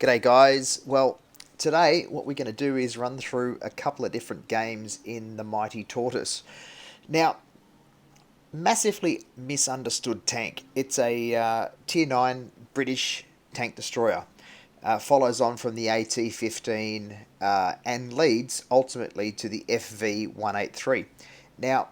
G'day guys. Well, today what we're going to do is run through a couple of different games in the Mighty Tortoise. Now, massively misunderstood tank. It's a Tier 9 British tank destroyer. Follows on from the AT-15 and leads ultimately to the FV-183. Now,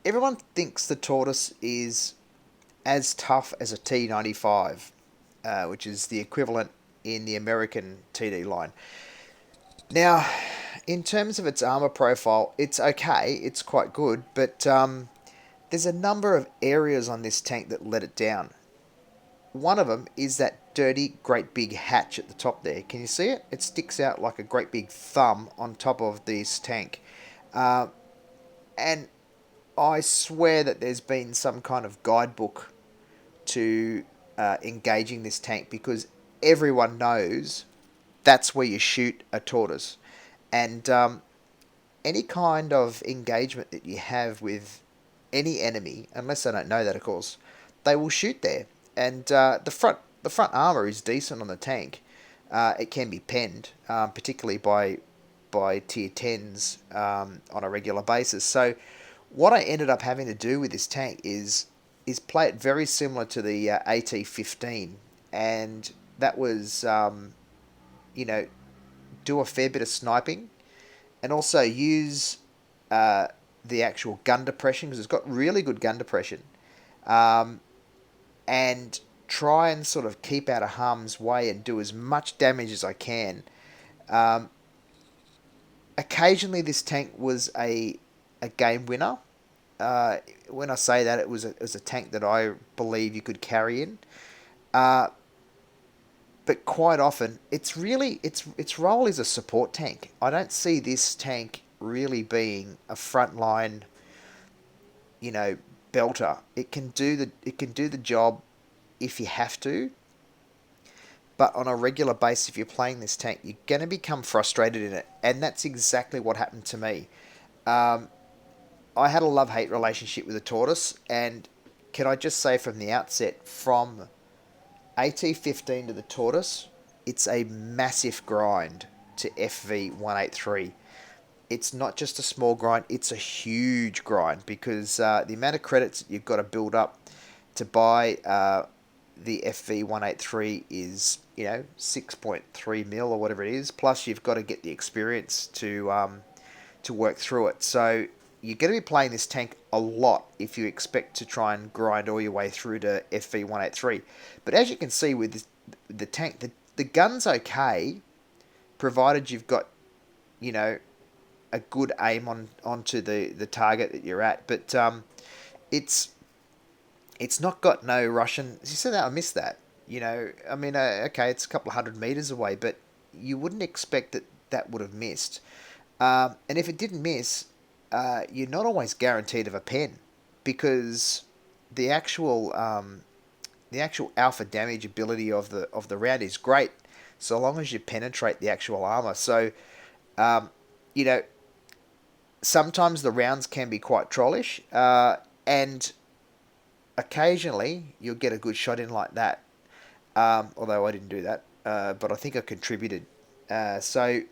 everyone thinks the Tortoise is as tough as a T-95, which is the equivalent in the American TD line. Now, in terms of its armor profile, it's okay, it's quite good, but there's a number of areas on this tank that let it down. One of them is that dirty, great big hatch at the top there. Can you see it? It sticks out like a great big thumb on top of this tank. And I swear that there's been some kind of guidebook to engaging this tank, because everyone knows that's where you shoot a tortoise. And any kind of engagement that you have with any enemy, unless they don't know that, of course, they will shoot there. And the front armor is decent on the tank. It can be penned, particularly by tier 10s on a regular basis. So what I ended up having to do with this tank is play it very similar to the AT-15, and that was do a fair bit of sniping, and also use the actual gun depression, because it's got really good gun depression, and try and sort of keep out of harm's way and do as much damage as I can. Occasionally this tank was a game winner. When I say that, it was a tank that I believe you could carry in. But quite often, its role is a support tank. I don't see this tank really being a frontline, belter. It can do the job if you have to, but on a regular basis, if you're playing this tank, you're going to become frustrated in it, and that's exactly what happened to me. I had a love-hate relationship with the Tortoise, and can I just say from the outset, from AT-15 to the Tortoise, it's a massive grind to FV-183. It's not just a small grind, it's a huge grind, because the amount of credits that you've got to build up to buy the FV-183 is, 6.3 mil or whatever it is, plus you've got to get the experience to work through it. So you're going to be playing this tank a lot if you expect to try and grind all your way through to FV-183. But as you can see with the tank, the gun's okay, provided you've got, a good aim onto the target that you're at. But it's not got no Russian. You said that, I missed that. Okay, it's a couple of 100 meters away, but you wouldn't expect that would have missed. And if it didn't miss, you're not always guaranteed of a pen, because the actual alpha damage ability of the round is great, so long as you penetrate the actual armor. So, sometimes the rounds can be quite trollish, and occasionally you'll get a good shot in like that. Although I didn't do that, but I think I contributed. So,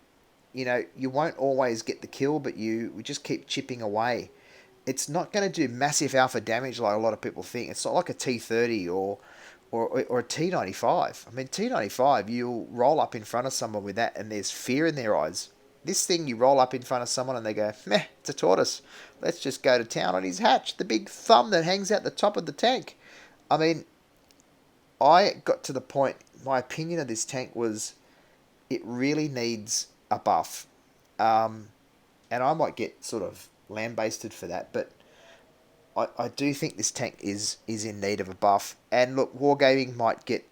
you won't always get the kill, but we just keep chipping away. It's not going to do massive alpha damage like a lot of people think. It's not like a T30 or a T95. I mean, T95, you'll roll up in front of someone with that and there's fear in their eyes. This thing, you roll up in front of someone and they go, meh, it's a tortoise. Let's just go to town on his hatch, the big thumb that hangs out the top of the tank. I mean, I got to the point, my opinion of this tank was, it really needs a buff. And I might get sort of lambasted for that, but I do think this tank is in need of a buff. And look, Wargaming might get,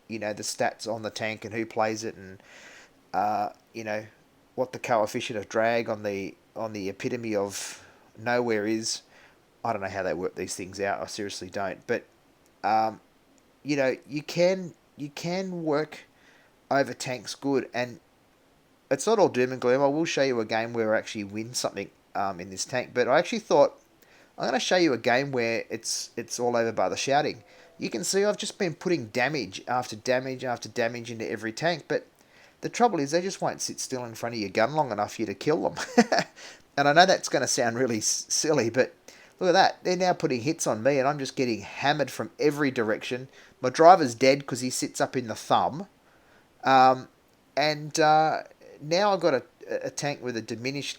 the stats on the tank and who plays it, and what the coefficient of drag on the epitome of nowhere is. I don't know how they work these things out. I seriously don't. But you can work over tanks good, and it's not all doom and gloom. I will show you a game where I actually win something in this tank, but I actually thought I'm going to show you a game where it's all over by the shouting. you can see I've just been putting damage after damage after damage into every tank, but the trouble is they just won't sit still in front of your gun long enough for you to kill them. And I know that's going to sound really silly, but look at that. They're now putting hits on me, and I'm just getting hammered from every direction. My driver's dead because he sits up in the thumb. Um, and now I've got a tank with a diminished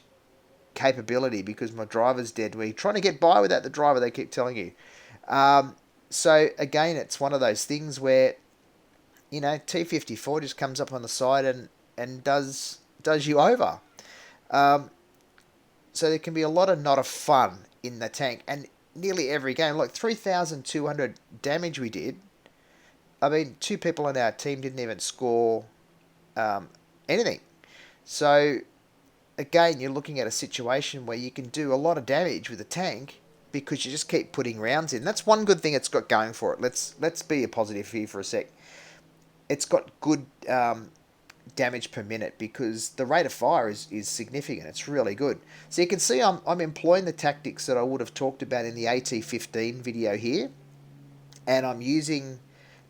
capability because my driver's dead. We're trying to get by without the driver, they keep telling you. Um, so, again, it's one of those things where, T-54 just comes up on the side and does you over. Um, so there can be a lot of not of fun in the tank, and nearly every game, like 3,200 damage we did. I mean, two people on our team didn't even score um, anything. So again, you're looking at a situation where you can do a lot of damage with a tank because you just keep putting rounds in. That's one good thing it's got going for it. Let's be a positive here for a sec. It's got good damage per minute because the rate of fire is significant. It's really good. So you can see I'm employing the tactics that I would have talked about in the AT-15 video here, and I'm using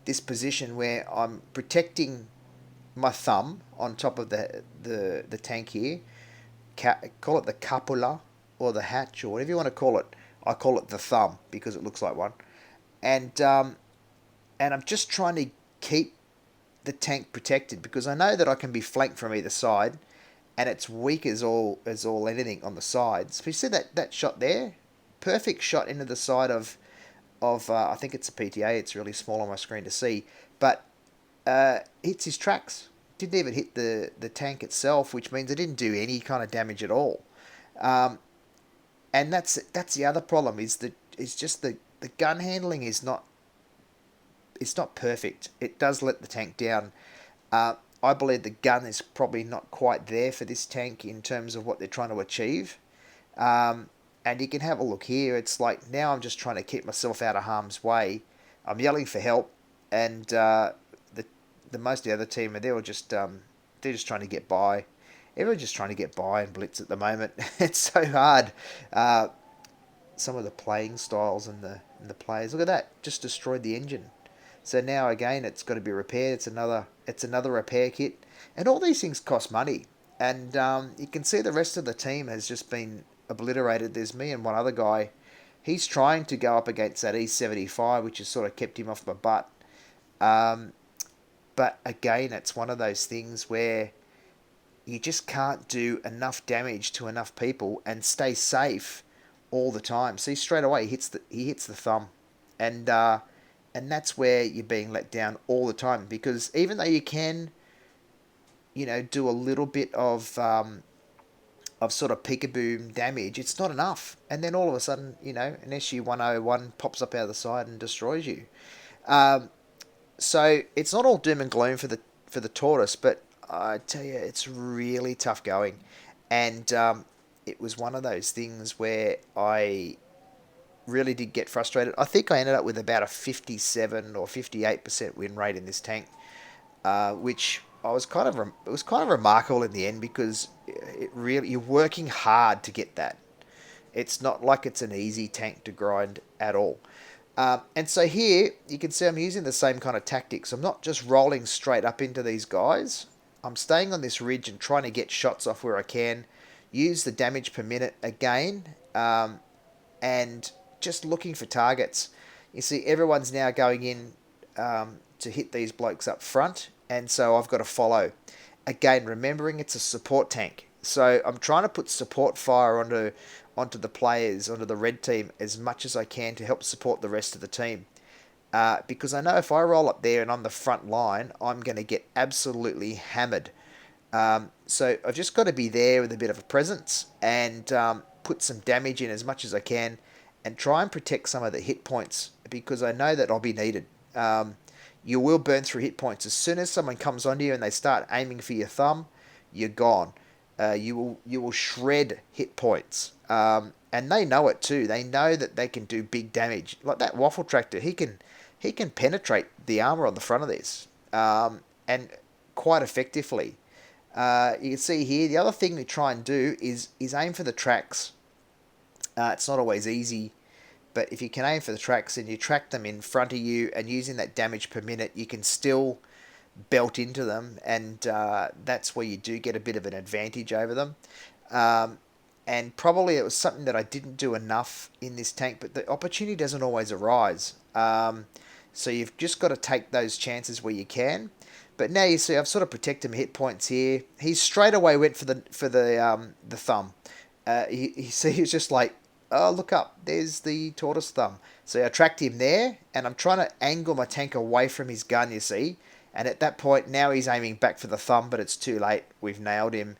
this position where I'm protecting my thumb on top of the tank here. Call it the cupula or the hatch or whatever you want to call it. I call it the thumb because it looks like one. And I'm just trying to keep the tank protected because I know that I can be flanked from either side, and it's weak as all anything on the sides. But you see that shot there, perfect shot into the side of I think it's a PTA. It's really small on my screen to see, but hits his tracks. Didn't even hit the tank itself, which means it didn't do any kind of damage at all. And that's the other problem is just the gun handling is not. It's not perfect. It does let the tank down. I believe the gun is probably not quite there for this tank in terms of what they're trying to achieve. And you can have a look here. It's like now I'm just trying to keep myself out of harm's way. I'm yelling for help, and the most of the other team they're just trying to get by. Everyone's just trying to get by in Blitz at the moment. It's so hard. Some of the playing styles and the players. Look at that. Just destroyed the engine. So now again, it's got to be repaired. It's another repair kit, and all these things cost money. And you can see the rest of the team has just been obliterated. There's me and one other guy. He's trying to go up against that E75, which has sort of kept him off my butt. But again, it's one of those things where you just can't do enough damage to enough people and stay safe all the time. See, straight away he hits the thumb, and that's where you're being let down all the time because even though you can, do a little bit of sort of peekaboo damage, it's not enough. And then all of a sudden, an SU-101 pops up out of the side and destroys you. So it's not all doom and gloom for the Tortoise, but I tell you, it's really tough going. And it was one of those things where I really did get frustrated. I think I ended up with about a 57 or 58% win rate in this tank, which it was kind of remarkable in the end because you're working hard to get that. It's not like it's an easy tank to grind at all. And so here you can see I'm using the same kind of tactics. I'm not just rolling straight up into these guys. I'm staying on this ridge and trying to get shots off where I can. Use the damage per minute again, and just looking for targets. You see everyone's now going in to hit these blokes up front, and so I've got to follow. Again, remembering it's a support tank. So I'm trying to put support fire onto the players, onto the red team as much as I can to help support the rest of the team. Because I know if I roll up there and I'm the front line, I'm going to get absolutely hammered. So I've just got to be there with a bit of a presence and put some damage in as much as I can and try and protect some of the hit points because I know that I'll be needed. You will burn through hit points. As soon as someone comes onto you and they start aiming for your thumb, you're gone. You will shred hit points. And they know it too. They know that they can do big damage. Like that waffle tractor, he can penetrate the armor on the front of this, and quite effectively. You can see here, the other thing we try and do is aim for the tracks. It's not always easy But if you can aim for the tracks and you track them in front of you and using that damage per minute, you can still belt into them, and that's where you do get a bit of an advantage over them. Um, and probably it was something that I didn't do enough in this tank, but the opportunity doesn't always arise. So you've just got to take those chances where you can. But now you see, I've sort of protected him hit points here. He straight away went for the thumb. He was just like, oh, look up, there's the tortoise thumb. So I tracked him there, and I'm trying to angle my tank away from his gun, you see. And at that point, now he's aiming back for the thumb, but it's too late. We've nailed him.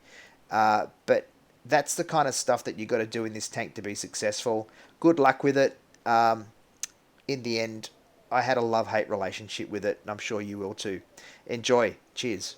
But that's the kind of stuff that you got to do in this tank to be successful. Good luck with it. In the end, I had a love-hate relationship with it, and I'm sure you will too. Enjoy. Cheers.